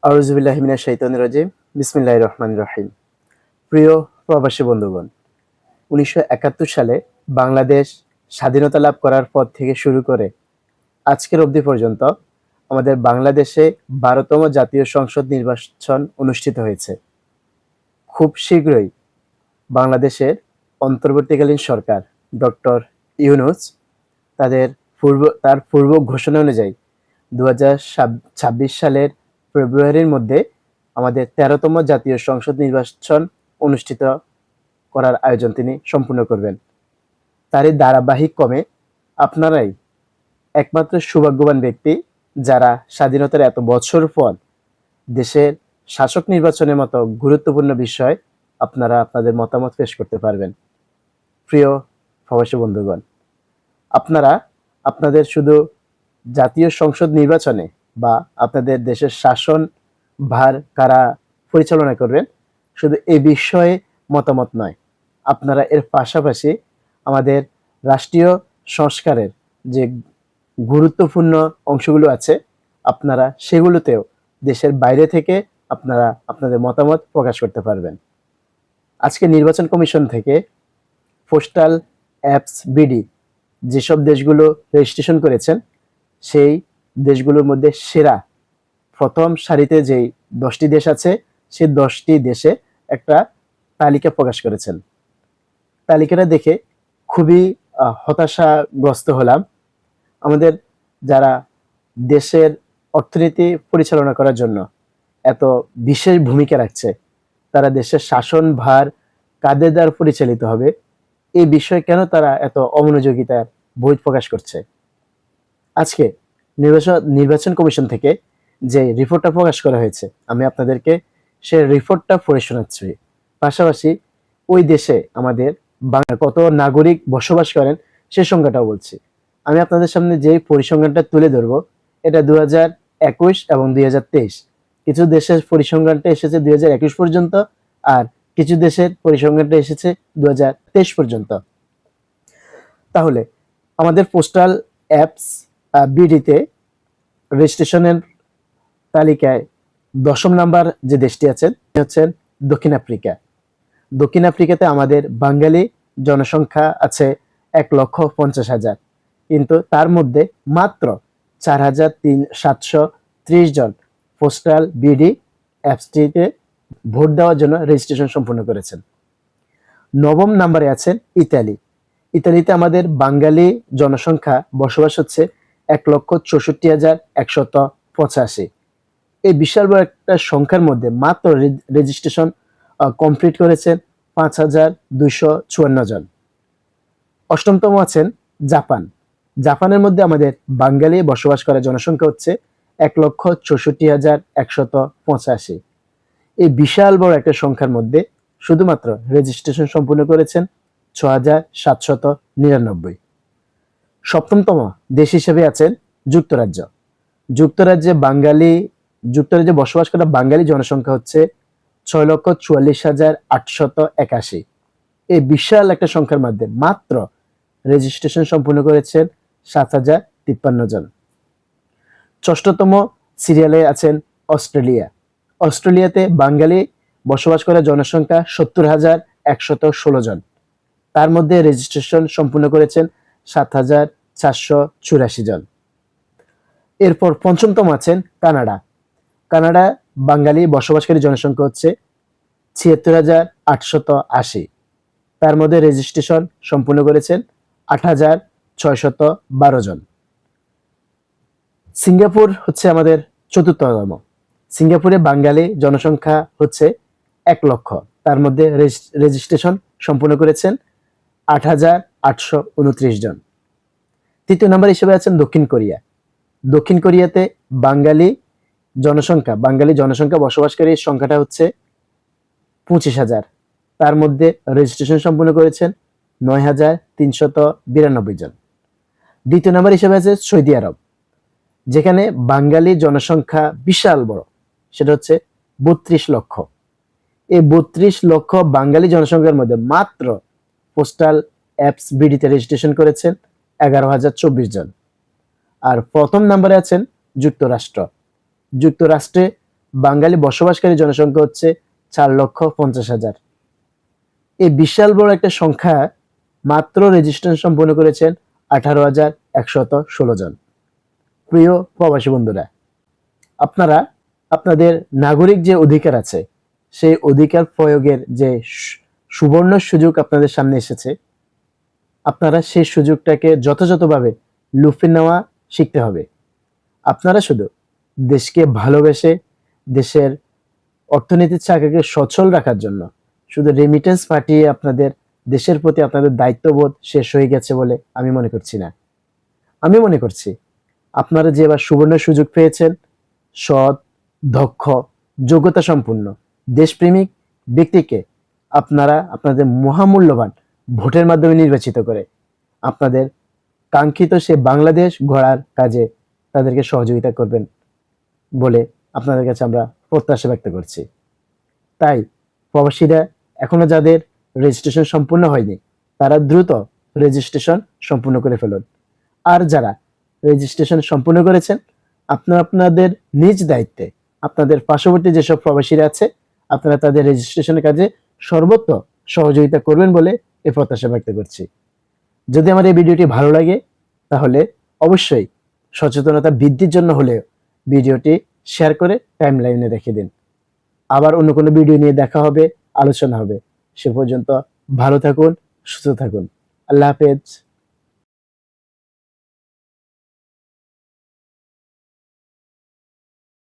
আউযুবিল্লাহি মিনাশ শাইতানির রাজিম। বিসমিল্লাহির রহমানির রহিম। প্রিয় প্রবাসী বন্ধুগণ, ১৯৭১ সালে বাংলাদেশ স্বাধীনতা লাভ করার পর থেকে শুরু করে আজকের অবধি পর্যন্ত আমাদের বাংলাদেশে ১২তম জাতীয় সংসদ নির্বাচন অনুষ্ঠিত হয়েছে। খুব শীঘ্রই বাংলাদেশের অন্তর্বর্তীকালীন সরকার ডক্টর ইউনূস তার পূর্ব ঘোষণা অনুযায়ী ২০২৬ সালের ফেব্রুয়ারির মধ্যে আমাদের ১৩তম জাতীয় সংসদ নির্বাচন অনুষ্ঠিত করার আয়োজন তিনি সম্পূর্ণ করবেন। তারই ধারাবাহিক ক্রমে আপনারাই একমাত্র সৌভাগ্যবান ব্যক্তি যারা স্বাধীনতার এত বছর পর দেশের শাসক নির্বাচনের মতো গুরুত্বপূর্ণ বিষয় আপনারা আপনাদের মতামত পেশ করতে পারবেন। প্রিয় প্রবাসী বন্ধুগণ, আপনারা আপনাদের শুধু জাতীয় সংসদ নির্বাচনে বা আপনাদের দেশের শাসন ভার কারা পরিচালনা করবেন শুধু এই বিষয়ে মতামত নয়, আপনারা এর পাশাপাশি আমাদের রাষ্ট্রীয় সংস্কারের যে গুরুত্বপূর্ণ অংশগুলো আছে আপনারা সেগুলোতেও দেশের বাইরে থেকে আপনারা আপনাদের মতামত প্রকাশ করতে পারবেন। আজকে নির্বাচন কমিশন থেকে পোস্টাল অ্যাপস বিডি যেসব দেশগুলো রেজিস্ট্রেশন করেছেন সেই দেশগুলোর মধ্যে সেরা প্রথম সারিতে যেই 10টি দেশ আছে সেই 10টি দেশে একটা তালিকা প্রকাশ করেছেন। তালিকাটা দেখে খুবই হতাশাগ্রস্ত হলাম। আমাদের যারা দেশের অর্থনীতি পরিচালনা করার জন্য এত বিশেষ ভূমিকা রাখছে, তারা দেশের শাসন ভার কাদের দ্বারা পরিচালিত হবে এই বিষয়ে কেন তারা এত অমনোযোগিতার বহিঃপ্রকাশ করছে। আজকে নির্বাচন কমিশন থেকে যে রিপোর্টটা প্রকাশ করা হয়েছে আমি আপনাদেরকে সেই রিপোর্টটা পড়ে শোনাচ্ছি। পাশাপাশি ওই দেশে আমাদের কত নাগরিক বসবাস করেন সে সংখ্যাটাও বলছি। আমি আপনাদের সামনে যে পরিসংখ্যানটা তুলে ধরবো এটা 2021 এবং 2023। কিছু দেশের পরিসংখ্যানটা এসেছে 2021 পর্যন্ত আর কিছু দেশের পরিসংখ্যানটা এসেছে 2023 পর্যন্ত। তাহলে আমাদের পোস্টাল অ্যাপস বিডিতে রেজিস্ট্রেশনের তালিকায় 10ম নাম্বার যে দেশটি আছেন হচ্ছেন দক্ষিণ আফ্রিকা। দক্ষিণ আফ্রিকাতে আমাদের বাঙালি জনসংখ্যা আছে 1,50,000, কিন্তু তার মধ্যে মাত্র 4,730 জন পোস্টাল বিডি অ্যাপসটিতে ভোট দেওয়ার জন্য রেজিস্ট্রেশন সম্পূর্ণ করেছেন। 9ম নাম্বারে আছেন ইতালি। ইতালিতে আমাদের বাঙালি জনসংখ্যা বসবাস হচ্ছে 1,64,185। এই বিশাল বড় একটা সংখ্যার মধ্যে মাত্র রেজিস্ট্রেশন কমপ্লিট করেছেন 5,254 জন। 8মতম আছেন জাপান। জাপানের মধ্যে আমাদের বাঙালি বসবাস করা জনসংখ্যা হচ্ছে 1,64,185। এই বিশাল বড় একটা সংখ্যার মধ্যে শুধুমাত্র রেজিস্ট্রেশন সম্পূর্ণ করেছেন 6,799। 7মতম দেশ হিসেবে আছেন যুক্তরাজ্য। যুক্তরাজ্যে বসবাস করা বাঙালি জনসংখ্যা হচ্ছে 6,44,881। এই বিশাল একটা সংখ্যার মধ্যে মাত্র রেজিস্ট্রেশন সম্পূর্ণ করেছেন 7,053 জন। 6তম সিরিয়ালে আছেন অস্ট্রেলিয়া। অস্ট্রেলিয়াতে বাঙালি বসবাস করা জনসংখ্যা 70,116 জন। তার মধ্যে রেজিস্ট্রেশন সম্পূর্ণ করেছেন 7,484 জন। এরপর 5মতম আছেন কানাডা। কানাডা বাঙালি বসবাসকারী জনসংখ্যা হচ্ছে 76,880। তার মধ্যে রেজিস্ট্রেশন সম্পূর্ণ করেছেন 8,612 জন। সিঙ্গাপুর হচ্ছে আমাদের 4র্থতম। সিঙ্গাপুরে বাঙালি জনসংখ্যা হচ্ছে 1 লক্ষ। তার মধ্যে রেজিস্ট্রেশন সম্পূর্ণ করেছেন 8,829 জন। 3য় নম্বর হিসেবে আছেন দক্ষিণ কোরিয়া। দক্ষিণ কোরিয়াতে বাঙালি জনসংখ্যা বসবাসকারীর সংখ্যাটা হচ্ছে 25,000। তার মধ্যে রেজিস্ট্রেশন সম্পূর্ণ করেছেন 9,392 জন। 2য় নম্বর হিসেবে আছে সৌদি আরব, যেখানে বাঙালি জনসংখ্যা বিশাল বড়, সেটা হচ্ছে 32 লক্ষ। এই 32 লক্ষ বাঙালি জনসংখ্যার মধ্যে মাত্র পোস্টাল অ্যাপস বিডিতে রেজিস্ট্রেশন করেছেন 11,024 জন। আর 1ম নম্বরে আছেন যুক্তরাষ্ট্রে বাঙালি বসবাসকারী জনসংখ্যা হচ্ছে 4,50,000। এই বিশাল বড় একটা সংখ্যা মাত্র রেজিস্ট্রেশন সম্পন্ন করেছেন 18,116 জন। প্রিয় প্রবাসী বন্ধুরা, আপনারা আপনাদের নাগরিক যে অধিকার আছে সেই অধিকার প্রয়োগের যে সুবর্ণ সুযোগ আপনাদের সামনে এসেছে, আপনারা সেই সুযোগটাকে যথাযথভাবে লুফে নেওয়া শিখতে হবে। আপনারা শুধু দেশকে ভালোবেসে দেশের অর্থনীতির চাকাকে সচল রাখার জন্য শুধু রেমিটেন্স পাঠিয়ে আপনাদের দেশের প্রতি আপনাদের দায়িত্ববোধ শেষ হয়ে গেছে বলে আমি মনে করছি না। আমি মনে করছি আপনারা যে এবার সুবর্ণ সুযোগ পেয়েছেন, সৎ, দক্ষ, যোগ্যতা সম্পন্ন, দেশপ্রেমিক ব্যক্তিকে আপনারা আপনাদের মহামূল্যবান ভোটের মাধ্যমে নির্বাচিত করে আপনাদের কাঙ্ক্ষিত সে বাংলাদেশ গড়ার কাজে তাদেরকে সহযোগিতা করবেন বলে আপনাদের কাছে আমরা প্রত্যাশা ব্যক্ত করছি। তাই প্রবাসীরা এখনো যাদের রেজিস্ট্রেশন সম্পূর্ণ হয়নি তারা দ্রুত রেজিস্ট্রেশন সম্পূর্ণ করে ফেলুন। আর যারা রেজিস্ট্রেশন সম্পূর্ণ করেছেন, আপনারা আপনাদের নিজ দায়িত্বে আপনাদের পার্শ্ববর্তী যেসব প্রবাসীরা আছে আপনারা তাদের রেজিস্ট্রেশনের কাজে সর্বত্র সহযোগিতা করবেন বলে এই প্রত্যাশা ব্যক্ত করছি। যদি আমার এই ভিডিওটি ভালো লাগে তাহলে অবশ্যই সচেতনতা বৃদ্ধির জন্য হলেও ভিডিওটি শেয়ার করে টাইমলাইনে রেখে দিন। আবার অন্য কোনো ভিডিও নিয়ে দেখা হবে, আলোচনা হবে। সে পর্যন্ত ভালো থাকুন, সুস্থ থাকুন। আল্লাহ হাফেজ।